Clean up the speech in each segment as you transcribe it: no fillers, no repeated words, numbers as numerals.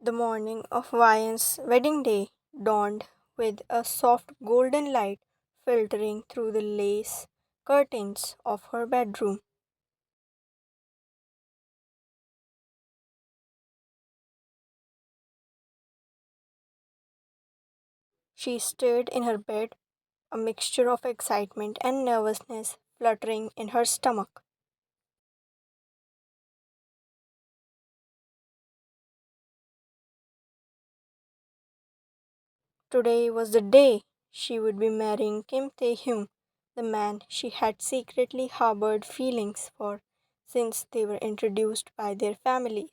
The morning of Vian's wedding day dawned with a soft golden light filtering through the lace curtains of her bedroom. She stirred in her bed, a mixture of excitement and nervousness fluttering in her stomach. Today was the day she would be marrying Kim Tae-hyun, the man she had secretly harbored feelings for since they were introduced by their families.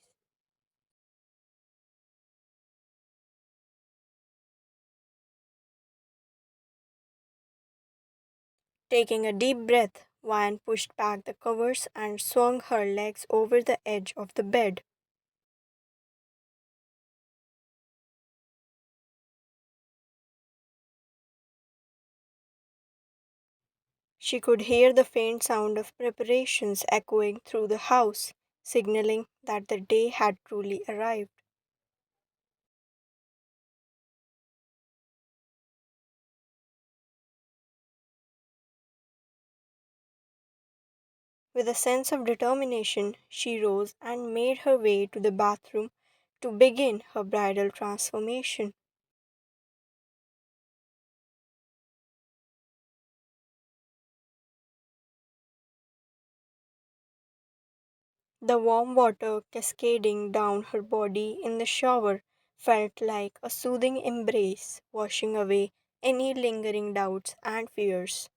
Taking a deep breath, Vian pushed back the covers and swung her legs over the edge of the bed. She could hear the faint sound of preparations echoing through the house, signaling that the day had truly arrived. With a sense of determination, she rose and made her way to the bathroom to begin her bridal transformation. The warm water cascading down her body in the shower felt like a soothing embrace, washing away any lingering doubts and fears.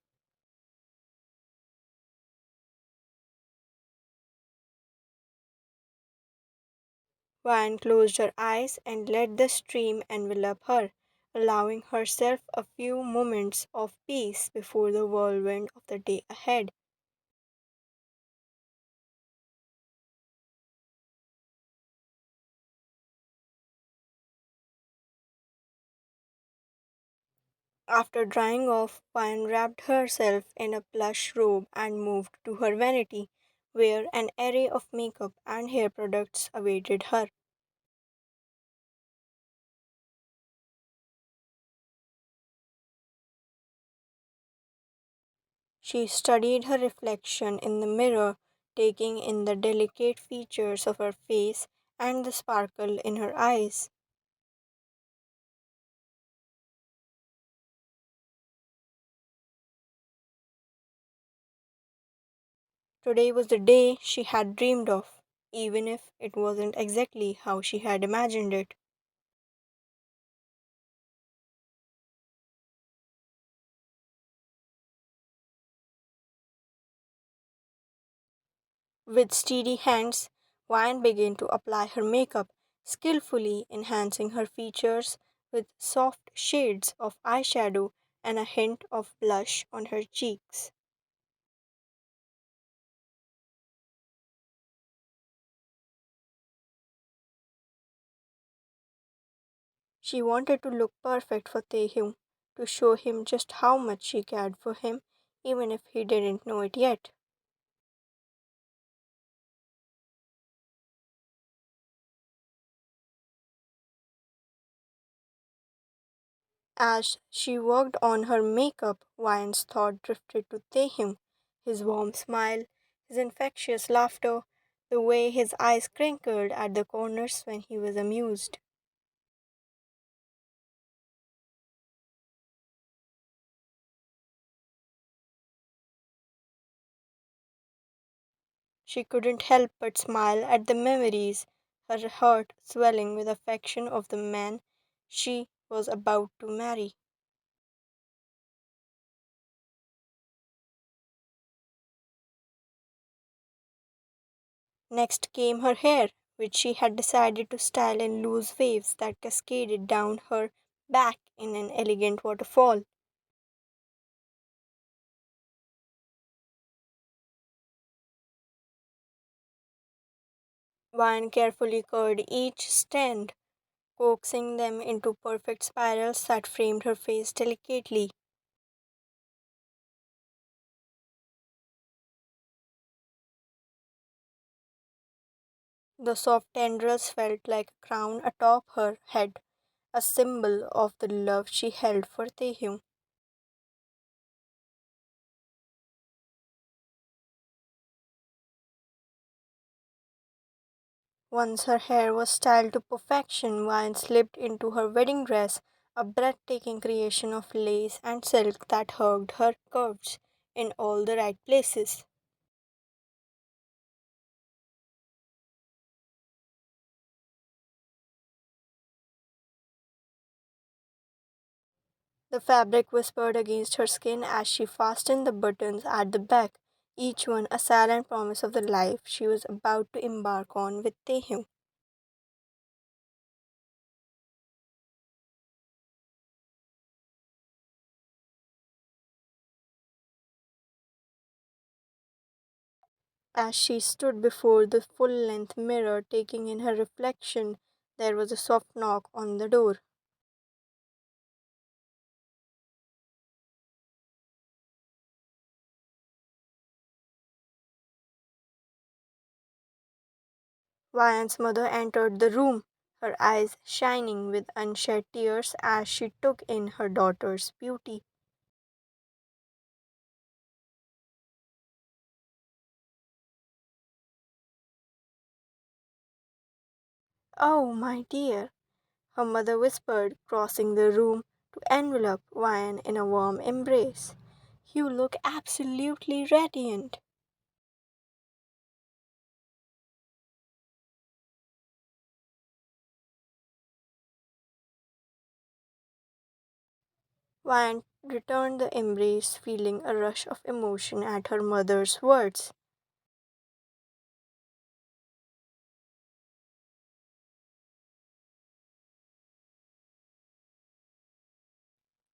Van closed her eyes and let the stream envelop her, allowing herself a few moments of peace before the whirlwind of the day ahead. After drying off, Van wrapped herself in a plush robe and moved to her vanity, where an array of makeup and hair products awaited her. She studied her reflection in the mirror, taking in the delicate features of her face and the sparkle in her eyes. Today was the day she had dreamed of, even if it wasn't exactly how she had imagined it. With steady hands, Vine began to apply her makeup, skillfully enhancing her features with soft shades of eyeshadow and a hint of blush on her cheeks. She wanted to look perfect for Taehyung, to show him just how much she cared for him, even if he didn't know it yet. As she worked on her makeup, Vine's thought drifted to Taehyung, his warm smile, his infectious laughter, the way his eyes crinkled at the corners when he was amused. She couldn't help but smile at the memories, her heart swelling with affection of the man she was about to marry. Next came her hair, which she had decided to style in loose waves that cascaded down her back in an elegant waterfall. Vine carefully curled each strand, coaxing them into perfect spirals that framed her face delicately. The soft tendrils felt like a crown atop her head, a symbol of the love she held for Taehyung. Once her hair was styled to perfection, Vine slipped into her wedding dress, a breathtaking creation of lace and silk that hugged her curves in all the right places. The fabric whispered against her skin as she fastened the buttons at the back, each one a silent promise of the life she was about to embark on with Taehyung. As she stood before the full length mirror taking in her reflection, there was a soft knock on the door. Vian's mother entered the room, her eyes shining with unshed tears as she took in her daughter's beauty. Oh, my dear, her mother whispered, crossing the room to envelop Vian in a warm embrace. You look absolutely radiant. Vian returned the embrace, feeling a rush of emotion at her mother's words.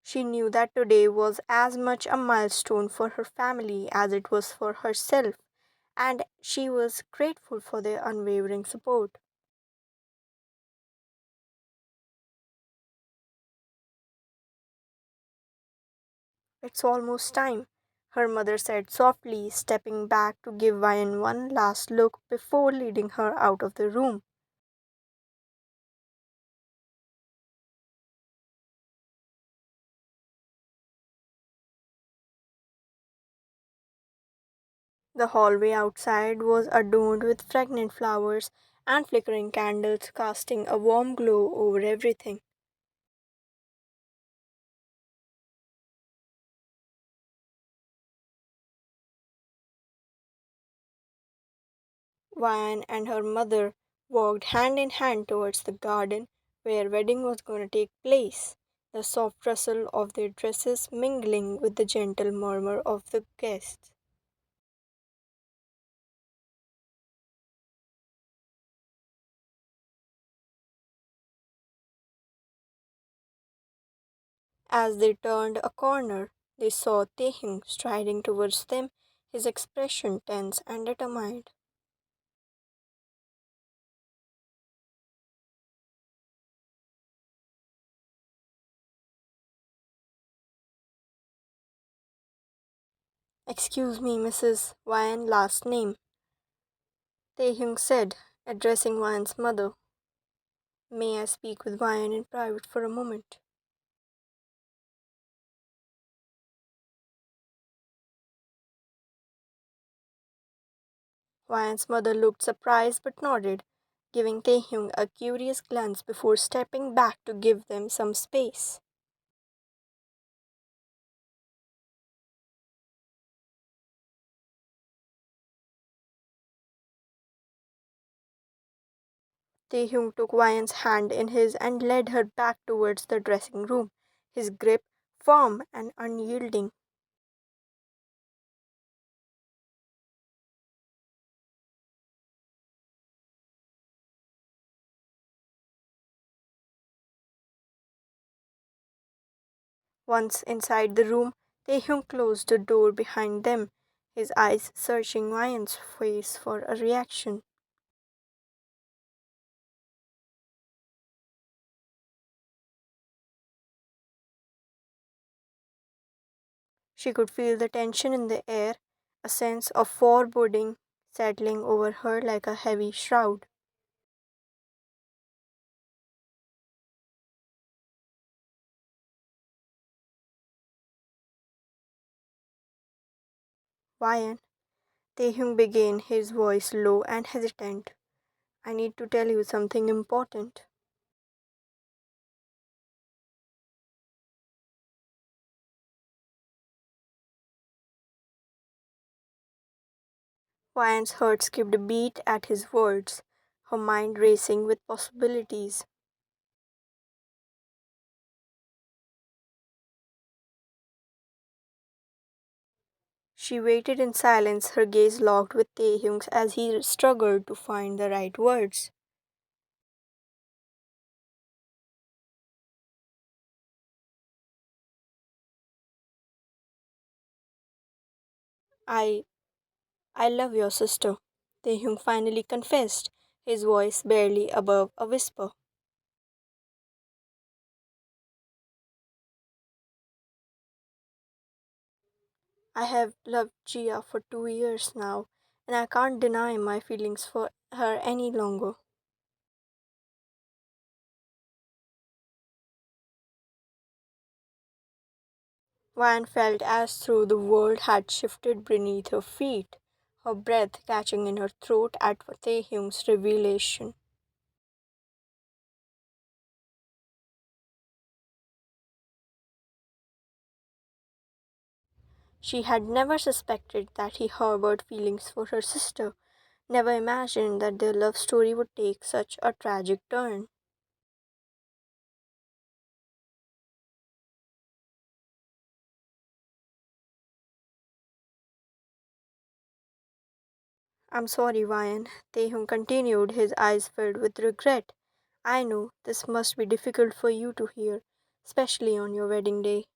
She knew that today was as much a milestone for her family as it was for herself, and she was grateful for their unwavering support. It's almost time, her mother said softly, stepping back to give Vian one last look before leading her out of the room. The hallway outside was adorned with fragrant flowers and flickering candles, casting a warm glow over everything. Vian and her mother walked hand in hand towards the garden where wedding was going to take place, the soft rustle of their dresses mingling with the gentle murmur of the guests. As they turned a corner, they saw Taehyung striding towards them, his expression tense and determined. Excuse me, Mrs. Vian, last name, Taehyung said, addressing Vian's mother. May I speak with Vian in private for a moment? Vian's mother looked surprised but nodded, giving Taehyung a curious glance before stepping back to give them some space. Taehyung took Vian's hand in his and led her back towards the dressing room, his grip firm and unyielding. Once inside the room, Taehyung closed the door behind them, his eyes searching Vian's face for a reaction. She could feel the tension in the air, a sense of foreboding settling over her like a heavy shroud. Wyan, Taehyung began, his voice low and hesitant. I need to tell you something important. Wyan's heart skipped a beat at his words, her mind racing with possibilities. She waited in silence, her gaze locked with Taehyung's as he struggled to find the right words. I I love your sister, Taehyung finally confessed, his voice barely above a whisper. I have loved Gia for 2 years now, and I can't deny my feelings for her any longer. Van felt as though the world had shifted beneath her feet, her breath catching in her throat at Taehyung's revelation. She had never suspected that he harbored feelings for her sister, never imagined that their love story would take such a tragic turn. I'm sorry, Ryan, Taehyung continued, his eyes filled with regret. I know this must be difficult for you to hear, especially on your wedding day.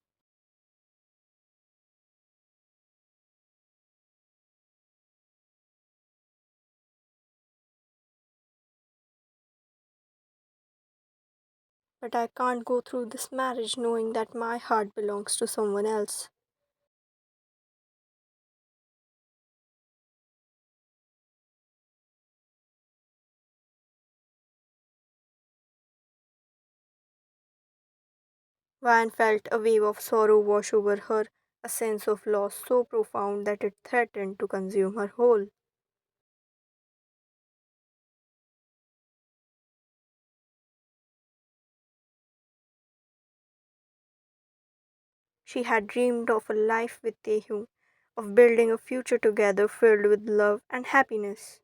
But I can't go through this marriage knowing that my heart belongs to someone else. Van felt a wave of sorrow wash over her, a sense of loss so profound that it threatened to consume her whole. She had dreamed of a life with Taehyung, of building a future together filled with love and happiness.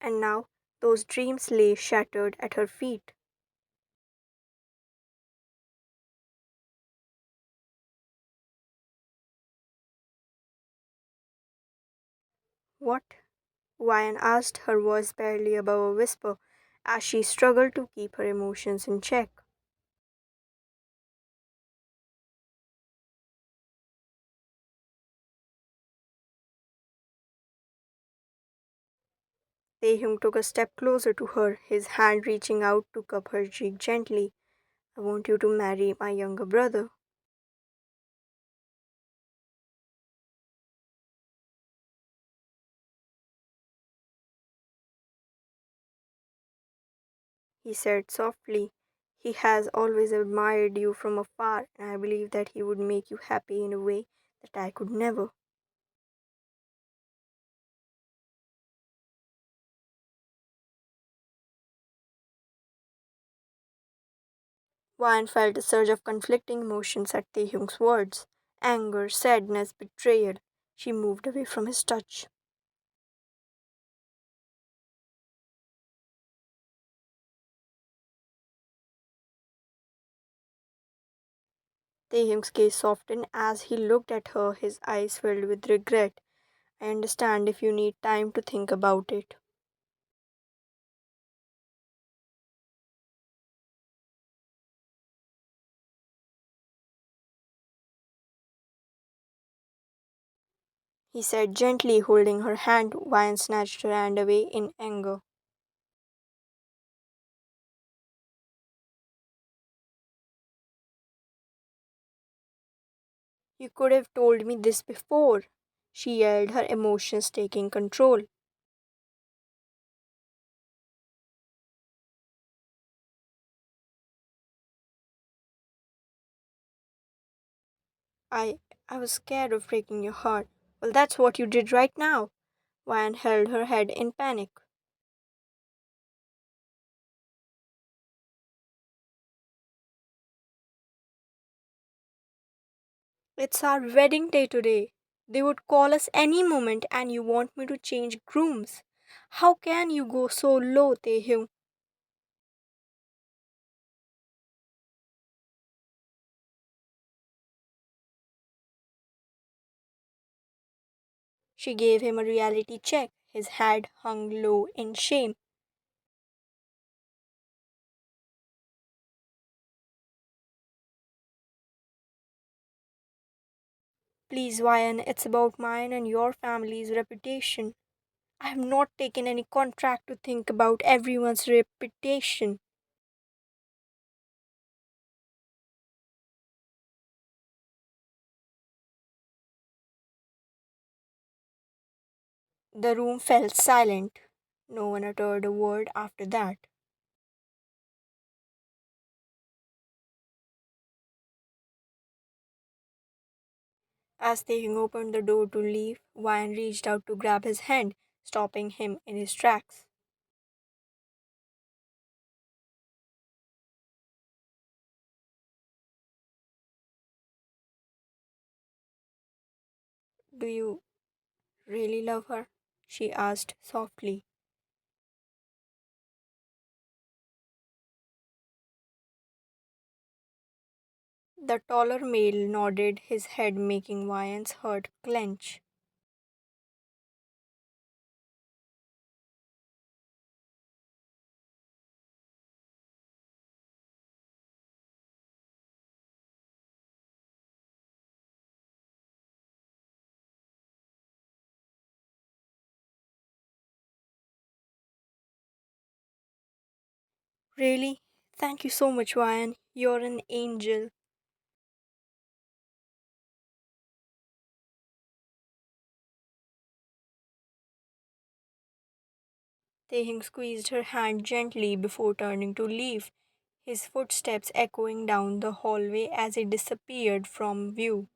And now those dreams lay shattered at her feet. What? Ryan asked, her voice barely above a whisper, as she struggled to keep her emotions in check. Taehyung took a step closer to her, his hand reaching out to cup her cheek gently. I want you to marry my younger brother. He said softly. He has always admired you from afar, and I believe that he would make you happy in a way that I could never. Ryan felt a surge of conflicting emotions at Taehyung's words anger, sadness, betrayal. She moved away from his touch. Taehyung's gaze softened as he looked at her, his eyes filled with regret. I understand if you need time to think about it. He said gently, holding her hand. Ryan snatched her hand away in anger. You could have told me this before, she yelled, her emotions taking control. I I was scared of breaking your heart. Well, that's what you did right now. Van held her head in panic. It's our wedding day today. They would call us any moment and you want me to change grooms. How can you go so low, Taehyung? She gave him a reality check. His head hung low in shame. Please, Ryan, it's about mine and your family's reputation. I have not taken any contract to think about everyone's reputation. The room fell silent. No one uttered a word after that. As Taehyung opened the door to leave, Ryan reached out to grab his hand, stopping him in his tracks. Do you really love her? She asked softly. The taller male nodded his head, making Ryan's heart clench. Really? Thank you so much, Ryan. You're an angel. Taehyung squeezed her hand gently before turning to leave, his footsteps echoing down the hallway as he disappeared from view.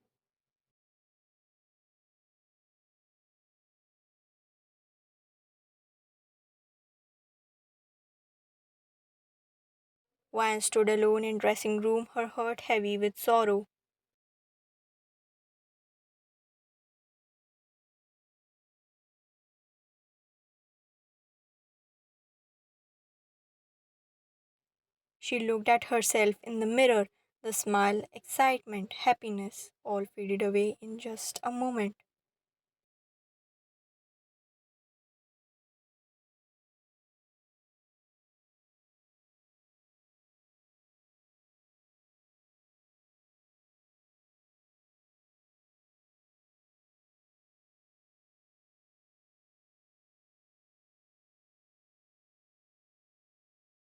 Ryan stood alone in dressing room, her heart heavy with sorrow. She looked at herself in the mirror. The smile, excitement, happiness all faded away in just a moment.